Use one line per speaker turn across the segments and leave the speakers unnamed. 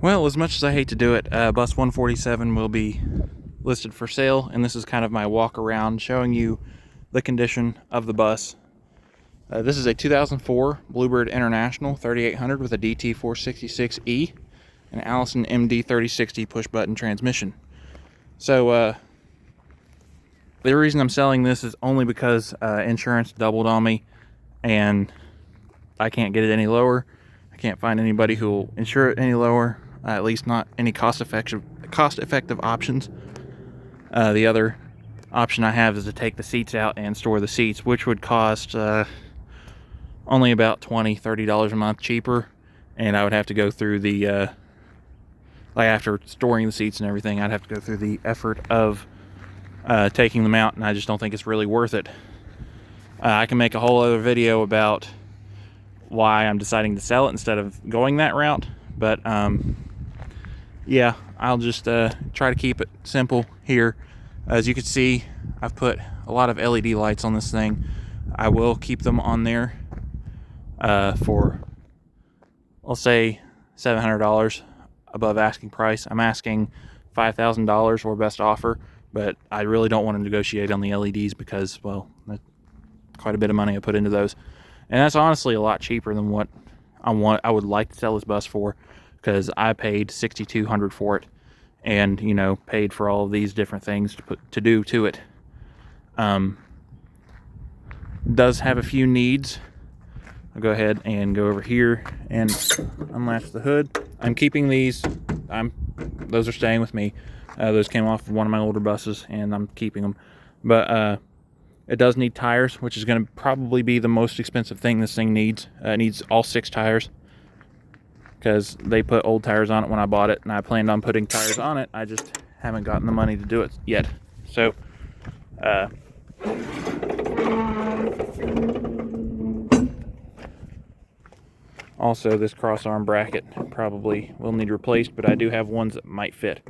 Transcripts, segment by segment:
Well, as much as I hate to do it, bus 147 will be listed for sale, and this is kind of my walk around showing you the condition of the bus. This is a 2004 Bluebird International 3800 with a DT466E and Allison MD3060 push button transmission. So the reason I'm selling this is only because insurance doubled on me and I can't get it any lower. I can't find anybody who will insure it any lower, at least not any cost-effective options. The other option I have is to take the seats out and store the seats, which would cost only about $20–30 a month cheaper, and I would have to go through the like after storing the seats and everything, I'd have to go through the effort of taking them out, and I just don't think it's really worth it. I can make a whole other video about why I'm deciding to sell it instead of going that route, but yeah, I'll just try to keep it simple here. As you can see, I've put a lot of LED lights on this thing. I will keep them on there for, I'll say, $700 above asking price. I'm asking $5,000 or best offer, but I really don't want to negotiate on the LEDs because, well, that's quite a bit of money I put into those. And that's honestly a lot cheaper than what I would like to sell this bus for, because I paid $6,200 for it, and you know, paid for all of these different things to do to it. Does have a few needs. I'll go ahead and go over here and unlatch the hood. I'm keeping these. Those are staying with me. Those came off of one of my older buses, and I'm keeping them. But it does need tires, which is going to probably be the most expensive thing this thing needs. It needs all 6 tires, because they put old tires on it when I bought it, and I planned on putting tires on it. I just haven't gotten the money to do it yet. So, also this cross-arm bracket probably will need replaced, but I do have ones that might fit.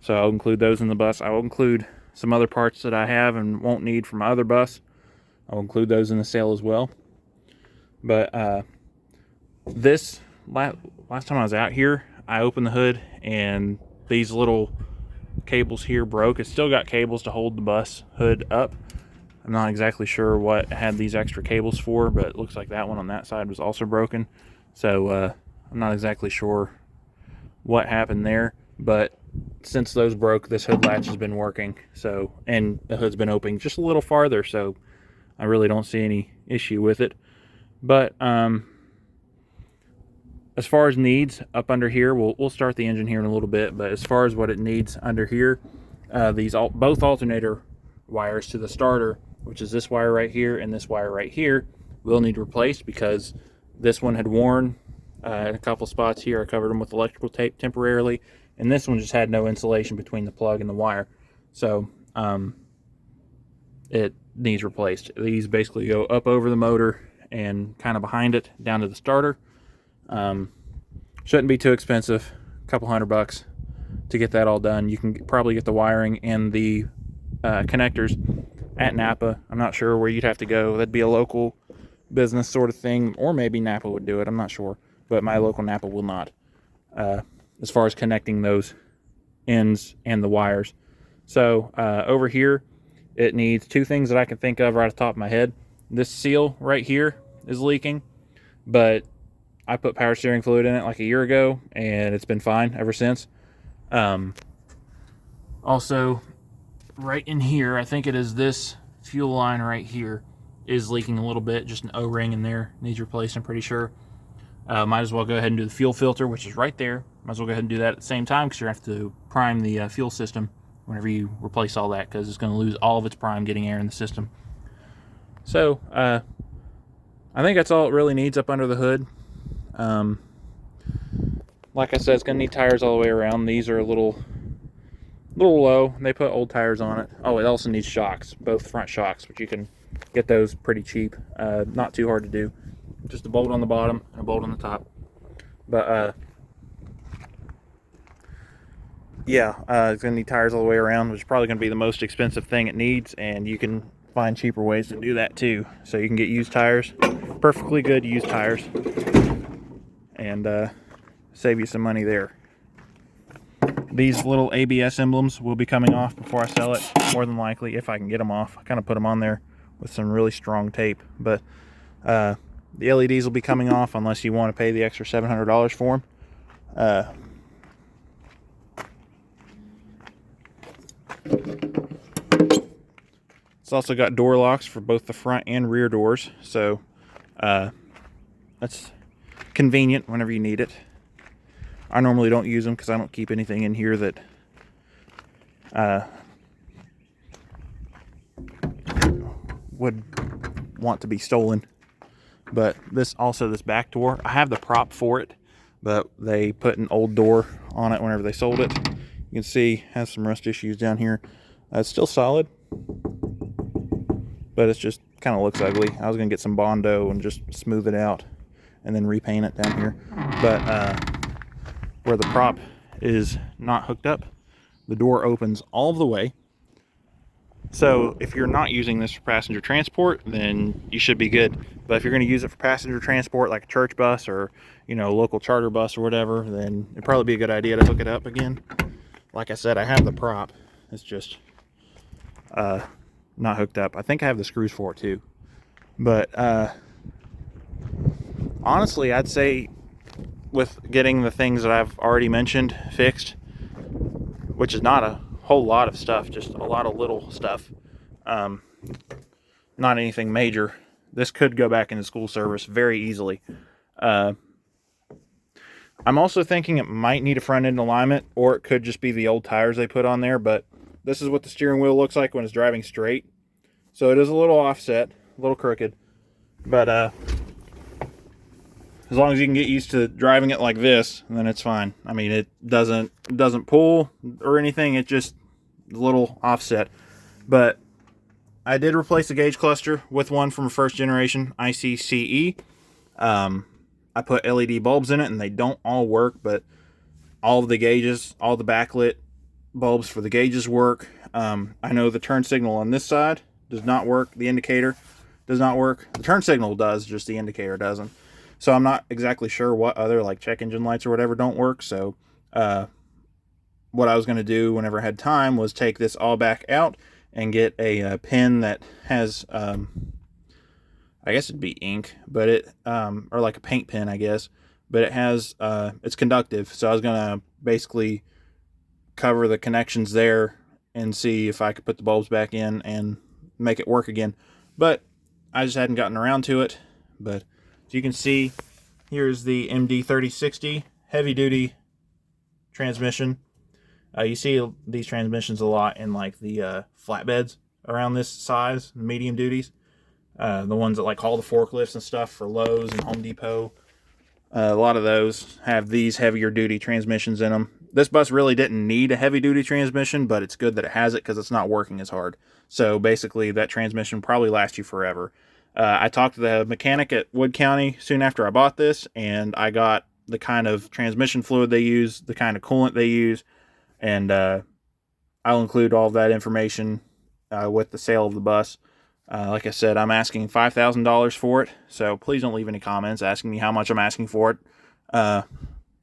So I'll include those in the bus. I will include some other parts that I have and won't need from my other bus. I'll include those in the sale as well. But this last time I was out here, I opened the hood and these little cables here broke. It's still got cables to hold the bus hood up. I'm not exactly sure what had these extra cables for, but it looks like that one on that side was also broken. So I'm not exactly sure what happened there, but since those broke, this hood latch has been working. So, and the hood's been opening just a little farther, so I really don't see any issue with it. But as far as needs up under here, we'll start the engine here in a little bit, but as far as what it needs under here, both alternator wires to the starter, which is this wire right here and this wire right here, will need replaced because this one had worn in a couple spots here. I covered them with electrical tape temporarily, and this one just had no insulation between the plug and the wire, so it needs replaced. These basically go up over the motor and kind of behind it down to the starter. Shouldn't be too expensive, a couple $100 to get that all done. You can probably get the wiring and the connectors at Napa. I'm not sure where you'd have to go. That'd be a local business sort of thing, or maybe Napa would do it. I'm not sure, but my local Napa will not, as far as connecting those ends and the wires. So over here, it needs 2 things that I can think of right off the top of my head. This seal right here is leaking, but I put power steering fluid in it like a year ago, and it's been fine ever since. Also, right in here, I think it is this fuel line right here is leaking a little bit. Just an O-ring in there needs replaced, I'm pretty sure. Might as well go ahead and do the fuel filter, which is right there. Might as well go ahead and do that at the same time, because you have to prime the fuel system whenever you replace all that, because it's going to lose all of its prime getting air in the system. So I think that's all it really needs up under the hood. Like I said, it's going to need tires all the way around. These are a little low. They put old tires on it. Oh, it also needs shocks, both front shocks, but you can get those pretty cheap. Not too hard to do. Just a bolt on the bottom and a bolt on the top. But yeah, it's going to need tires all the way around, which is probably going to be the most expensive thing it needs, and you can find cheaper ways to do that too. So you can get used tires, perfectly good used tires, and save you some money there. These little ABS emblems will be coming off before I sell it, more than likely, if I can get them off. I kind of put them on there with some really strong tape, but the LEDs will be coming off unless you want to pay the extra $700 for them. It's also got door locks for both the front and rear doors, so that's convenient whenever you need it. I normally don't use them because I don't keep anything in here that would want to be stolen. But this back door, I have the prop for it, but they put an old door on it whenever they sold it. You can see it has some rust issues down here. It's still solid, but it's just kind of looks ugly. I was gonna get some Bondo and just smooth it out and then repaint it down here, but where the prop is not hooked up, the door opens all the way. So if you're not using this for passenger transport, then you should be good. But if you're going to use it for passenger transport, like a church bus or, you know, local charter bus or whatever, then it'd probably be a good idea to hook it up again. Like I said, I have the prop. It's just not hooked up. I think I have the screws for it too. But honestly, I'd say with getting the things that I've already mentioned fixed, which is not a whole lot of stuff, just a lot of little stuff, not anything major, this could go back into school service very easily. I'm also thinking it might need a front end alignment, or it could just be the old tires they put on there, but this is what the steering wheel looks like when it's driving straight. So it is a little offset, a little crooked, but as long as you can get used to driving it like this, then it's fine. I mean, it doesn't pull or anything. It just a little offset. But I did replace the gauge cluster with one from a first generation ICCE. I put LED bulbs in it, and they don't all work, but all of the gauges, all the backlit bulbs for the gauges work. I know the turn signal on this side does not work. The indicator does not work. The turn signal does, just the indicator doesn't. So I'm not exactly sure what other, like, check engine lights or whatever don't work. So what I was going to do whenever I had time was take this all back out and get a pin that has, I guess it'd be ink, but it, or like a paint pen, I guess, but it has, it's conductive. So I was going to basically cover the connections there and see if I could put the bulbs back in and make it work again. But I just hadn't gotten around to it. But as you can see, here's the MD3060 heavy duty transmission. You see these transmissions a lot in like the flatbeds around this size, the medium duties. The ones that like haul the forklifts and stuff for Lowe's and Home Depot. A lot of those have these heavier duty transmissions in them. This bus really didn't need a heavy duty transmission, but it's good that it has it because it's not working as hard. So basically that transmission probably lasts you forever. I talked to the mechanic at Wood County soon after I bought this, and I got the kind of transmission fluid they use, the kind of coolant they use, and I'll include all of that information with the sale of the bus. Like I said, I'm asking $5,000 for it, so please don't leave any comments asking me how much I'm asking for it.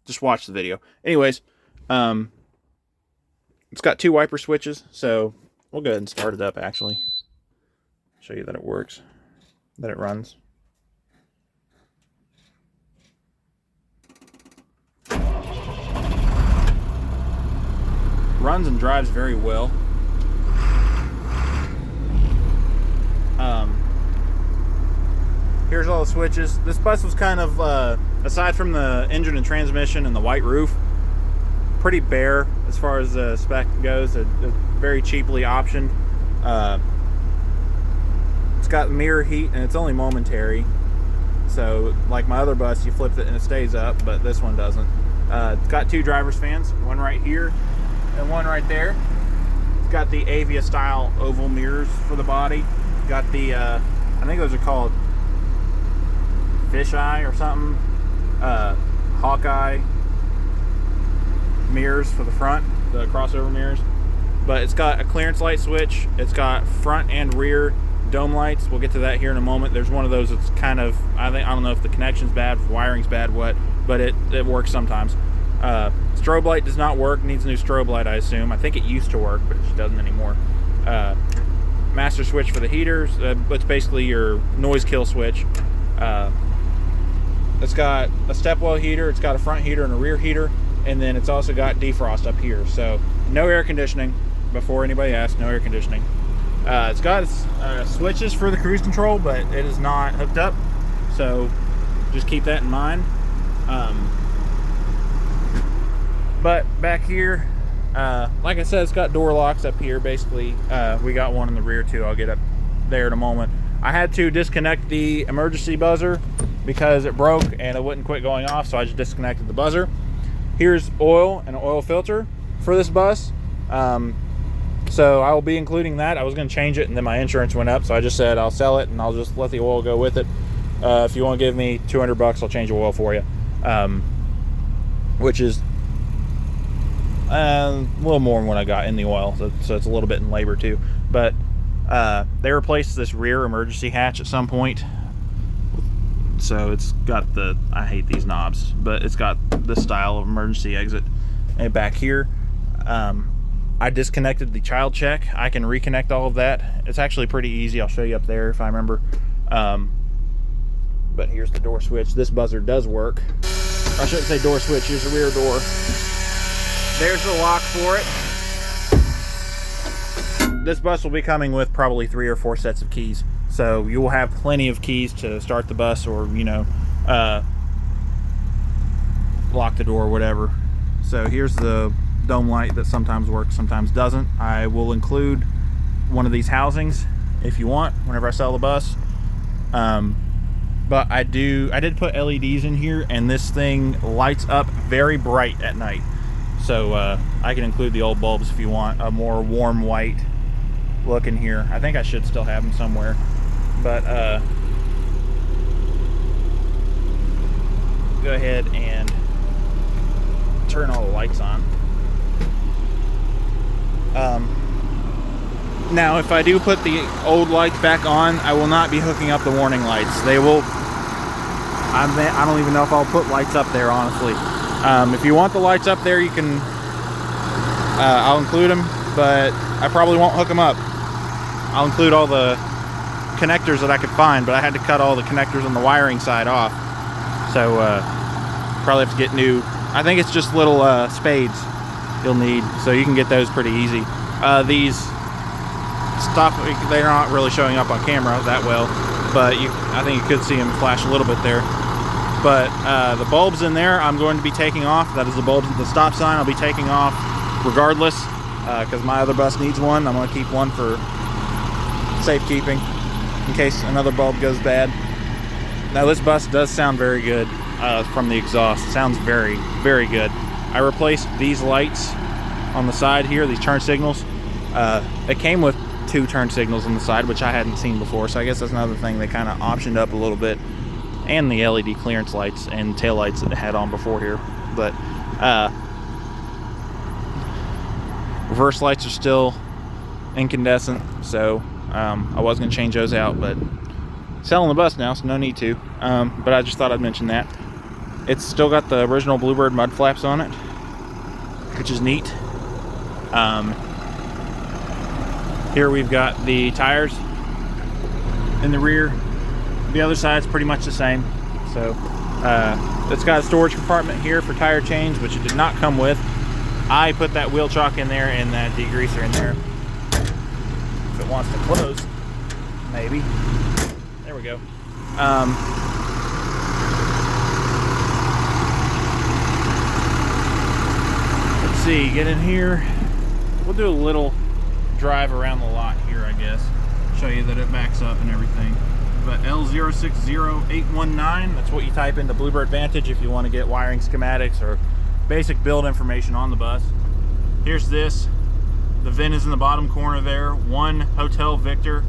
Just watch the video. Anyways, it's got 2 wiper switches, so we'll go ahead and start it up, actually. Show you that it works, that it runs. Runs and drives very well. Here's all the switches. This bus was kind of, aside from the engine and transmission and the white roof, pretty bare as far as the spec goes. It's very cheaply optioned. It's got mirror heat and it's only momentary. So like my other bus, you flip it and it stays up, but this one doesn't. It's got 2 driver's fans, one right here and one right there. It's got the Avia style oval mirrors for the body. Got the, I think those are called fisheye or something, Hawkeye mirrors for the front, the crossover mirrors. But it's got a clearance light switch. It's got front and rear dome lights. We'll get to that here in a moment. There's one of those that's kind of, I don't know if the connection's bad, if the wiring's bad, what, but it works sometimes. It's strobe light does not work. Needs a new strobe light, I assume. I think it used to work, but it doesn't anymore. Master switch for the heaters. It's basically your noise kill switch. It's got a stepwell heater. It's got a front heater and a rear heater, and then it's also got defrost up here. So no air conditioning. Before anybody asks, no air conditioning. It's got switches for the cruise control, but it is not hooked up. So just keep that in mind. But back here, like I said, it's got door locks up here. Basically, we got one in the rear too. I'll get up there in a moment. I had to disconnect the emergency buzzer because it broke and it wouldn't quit going off, so I just disconnected the buzzer. Here's oil and an oil filter for this bus. So I will be including that. I was going to change it, and then my insurance went up, so I just said I'll sell it and I'll just let the oil go with it. If you want to give me $200, I'll change the oil for you, which is a little more than what I got in the oil, so it's a little bit in labor too. But they replaced this rear emergency hatch at some point, so it's got the, I hate these knobs, but it's got this style of emergency exit. And back here, I disconnected the child check. I can reconnect all of that. It's actually pretty easy. I'll show you up there if I remember. But here's the door switch. This buzzer does work. I shouldn't say door switch. Here's the rear door. There's the lock for it. This bus will be coming with probably 3 or 4 sets of keys. So you will have plenty of keys to start the bus, or, you know, lock the door or whatever. So here's the dome light that sometimes works, sometimes doesn't. I will include one of these housings if you want whenever I sell the bus. But I did put LEDs in here, and this thing lights up very bright at night. So I can include the old bulbs if you want a more warm white look in here. I think I should still have them somewhere, but go ahead and turn all the lights on. Now if I do put the old lights back on, I will not be hooking up the warning lights. They will, I don't even know if I'll put lights up there, honestly. If you want the lights up there, you can, I'll include them, but I probably won't hook them up. I'll include all the connectors that I could find, but I had to cut all the connectors on the wiring side off. So probably have to get new, I think it's just little spades you'll need, so you can get those pretty easy. These stop, they're not really showing up on camera that well, but I think you could see them flash a little bit there. But the bulbs in there I'm going to be taking off. That is the bulbs at the stop sign. I'll be taking off regardless, because my other bus needs one. I'm going to keep one for safekeeping in case another bulb goes bad. Now this bus does sound very good from the exhaust. It sounds very, very good. I replaced these lights on the side here, these turn signals. It came with 2 turn signals on the side, which I hadn't seen before, so I guess that's another thing they kind of optioned up a little bit. And the LED clearance lights and tail lights that it had on before here. But reverse lights are still incandescent, so I was going to change those out, but selling the bus now, so no need to. But I just thought I'd mention that. It's still got the original Bluebird mud flaps on it, which is neat. Here we've got the tires in the rear. The other side's pretty much the same. So it's got a storage compartment here for tire change, which it did not come with. I put that wheel chock in there and that degreaser in there. If it wants to close, maybe. There we go. Let's see, get in here. We'll do a little drive around the lot here, I guess. Show you that it backs up and everything. But L060819, that's what you type into Bluebird Vantage if you want to get wiring schematics or basic build information on the bus. Here's this. The VIN is in the bottom corner there. 1 Hotel Victor,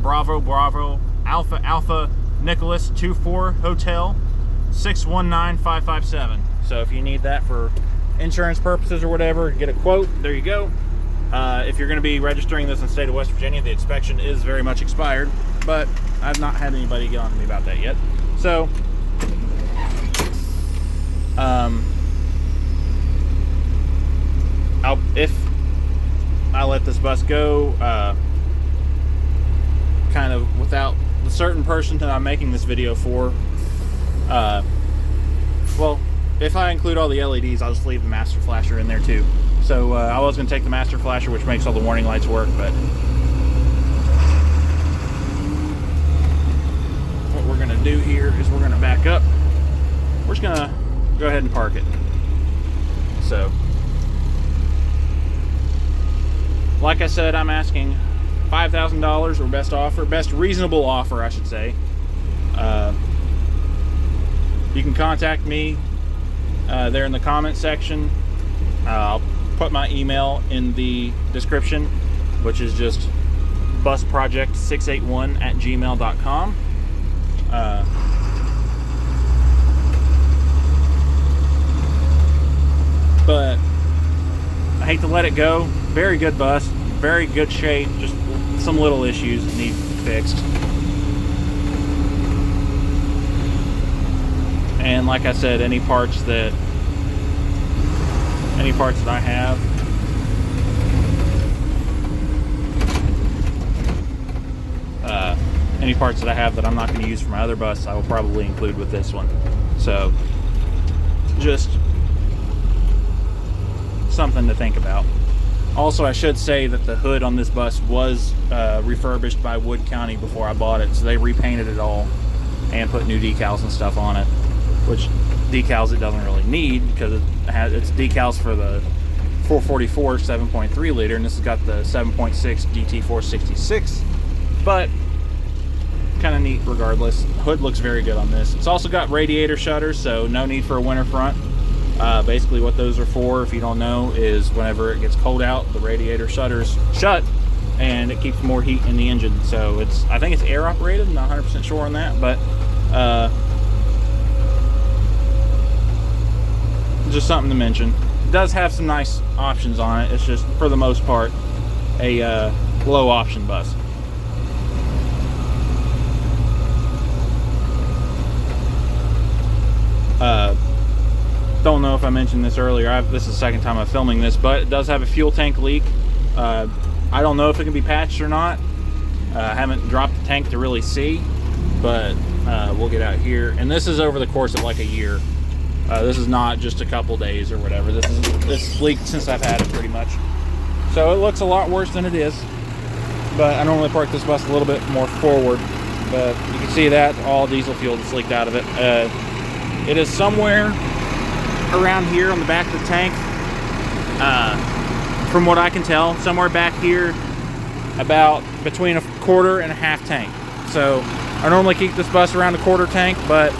Bravo Bravo, Alpha Alpha Nicholas 24 Hotel 619557. So if you need that for insurance purposes or whatever, get a quote. There you go. If you're going to be registering this in the state of West Virginia, the inspection is very much expired, but I've not had anybody get on to me about that yet. if I let this bus go, kind of without the certain person that I'm making this video for, well, if I include all the LEDs, I'll just leave the master flasher in there too. So I was going to take the master flasher, which makes all the warning lights work, but what we're going to do here is we're going to back up. We're just going to go ahead and park it. So, like I said, I'm asking $5,000 or best offer, best reasonable offer, I should say. You can contact me there in the comment section. I'll put my email in the description, which is just busproject681@gmail.com. But I hate to let it go. Very good bus, very good shape, just some little issues that need fixed. And like I said, any parts that I have, that I'm not going to use for my other bus, I will probably include with this one. So just something to think about. Also, I should say that the hood on this bus was refurbished by Wood County before I bought it, so they repainted it all and put new decals and stuff on it, which decals it doesn't really need because it's decals for the 444 7.3 liter, and this has got the 7.6 DT466, but kind of neat regardless. The hood looks very good on this. It's also got radiator shutters, so no need for a winter front. Basically what those are for, if you don't know, is whenever it gets cold out, the radiator shutters shut and it keeps more heat in the engine. So I think it's air operated, I'm not 100% sure on that, but just something to mention. It does have some nice options on it. It's just, for the most part, a low option bus. Don't know if I mentioned this earlier. This is the second time I'm filming this, but it does have a fuel tank leak. I don't know if it can be patched or not. I haven't dropped the tank to really see, but we'll get out here. And this is over the course of like a year. This is not just a couple days or whatever. This leaked since I've had it pretty much. So it looks a lot worse than it is. But I normally park this bus a little bit more forward. But you can see that all diesel fuel that's leaked out of it. It is somewhere around here on the back of the tank. From what I can tell, somewhere back here, about between a quarter and a half tank. So I normally keep this bus around a quarter tank, but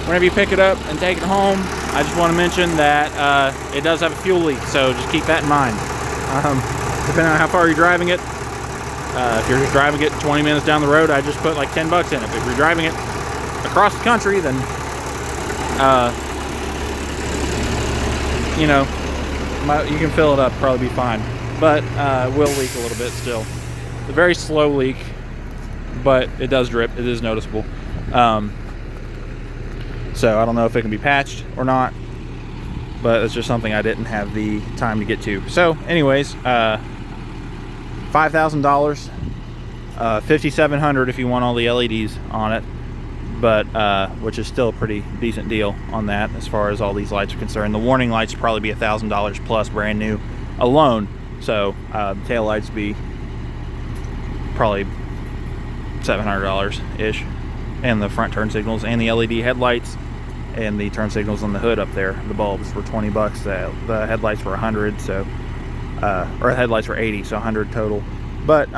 whenever you pick it up and take it home, I just want to mention that it does have a fuel leak, so just keep that in mind. Depending on how far you're driving it, if you're just driving it 20 minutes down the road, I just put like 10 bucks in it. If you're driving it across the country, then you know, you can fill it up, probably be fine, but will leak a little bit still. It's a very slow leak, but it does drip. It is noticeable. So I don't know if it can be patched or not, but it's just something I didn't have the time to get to. So anyways, $5,000, $5,700 if you want all the LEDs on it, but which is still a pretty decent deal on that as far as all these lights are concerned. The warning lights would probably be $1,000 plus brand new alone, so tail lights be probably $700 ish, and the front turn signals and the LED headlights and the turn signals on the hood up there, the bulbs were 20 bucks. The headlights were 100, so or the headlights were 80, so 100 total. But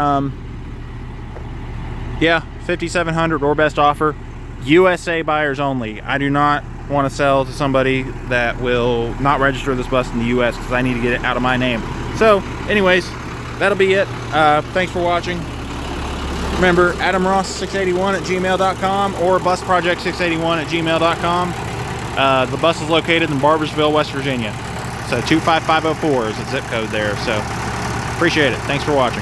yeah, $5,700 or best offer. USA buyers only. I do not want to sell to somebody that will not register this bus in the US, because I need to get it out of my name. So anyways, that'll be it. Thanks for watching. Remember, AdamRoss681@gmail.com or busproject681@gmail.com. The bus is located in Barbersville, West Virginia. So 25504 is the zip code there. So appreciate it. Thanks for watching.